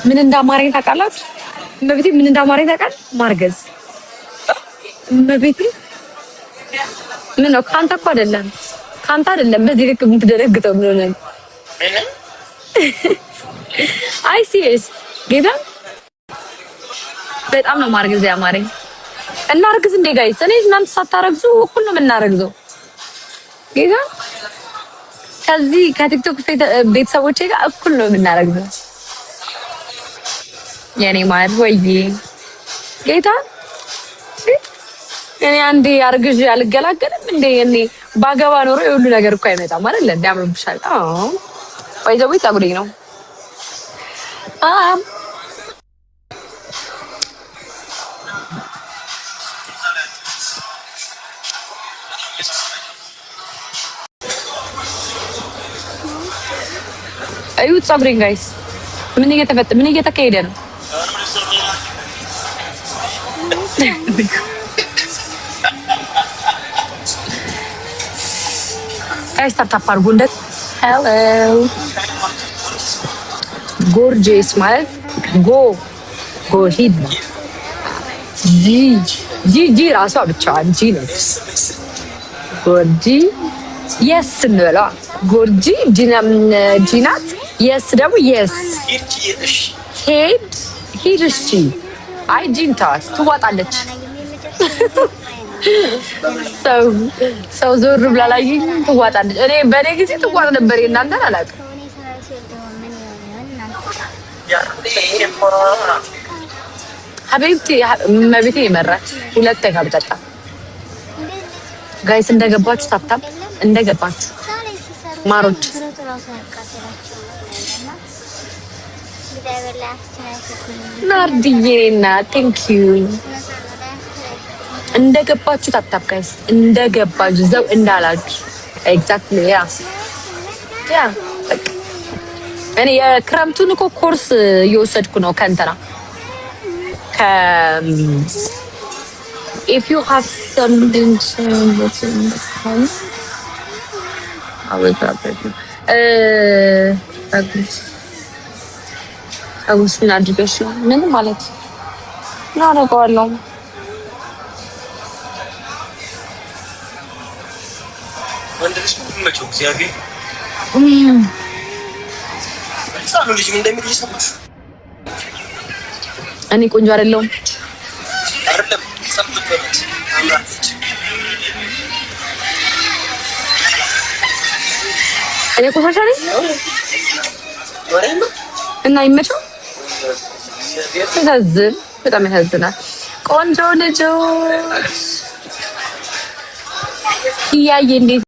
ምን እንዳማረኝ ታውቃላችሁ? መቤቴ ምን እንዳማረኝ ታውቃለህ? ማርገዝ መቤቴ ምን ነው ካንተ እኮ አይደለም ካንተ አይደለም። በዚህ ልክ የምትደረግጠው ምን ሆነ? አይ ሲሪየስ ጌታ በጣም ነው ማርገዝ ያማረኝ። እናርግዝ እንዴ ጋይስ? እኔ እናንተ ሳታረግዙ እኩል ነው የምናረግዘው። ጌታ ከዚህ ከቲክቶክ ቤተሰቦቼ ጋር እኩል ነው የምናረግዘው። የኔ ማር ወይዬ ጌታ እኔ አንዴ አርግዤ አልገላገልም እንዴ? እኔ ባገባ ኖሮ የሁሉ ነገር እኮ አይመጣም አይደል? እንዲያምርብሻል። ወይዘው ፀጉሬ ነው። እዩት ፀጉሬን ጋይስ። ምን እየተካሄደ ነው? ጋይስ ታፕ አድርጉ። ሄሎ ጎርጂየስ ማለት ጎ ሂድ ጂ ራሷ ብቻዋን ጂ ነች። ጎርጂ የስ እንበለዋ። ጎርጂ ጂ ናት። የስ ደግሞ የስ ሂድ እሺ። አይ ጂን ተዋት ትዋጣለች። ሰው ዞር ብላ ላይ ትዋጣለች። እኔ በኔ ጊዜ ትዋጥ ነበር። እናንተን አላውቅም። ሀቢብቲ መቤቴ የመራች ሁለት ካብጠጣ ጋይስ እንደገባችሁ ታፕታፕ እንደገባችሁ ማሮች ናርዲዬና ቴንክ ዩ እንደገባችሁ ታፕታፕ ጋይስ እንደገባችሁ ዘው እንዳላችሁ ኤግዛክትሊ ያ እኔ የክረምቱን እኮ ኮርስ እየወሰድኩ ነው ከእንትና if you have something አውስን አድርገሽ ምን ማለት ነው? አረጋለሁ ወንድልሽ ምን ነው እግዚአብሔር ልጅ ምን እንደሚል ይሰማሽ። እኔ ቆንጆ አይደለሁም አይደለም ሰምተበት አምራች እኔ ቆንጆ ነኝ እና ይመቸው። ያሳዝን፣ በጣም ያሳዝናል። ቆንጆ ልጅ ያየ እንዴት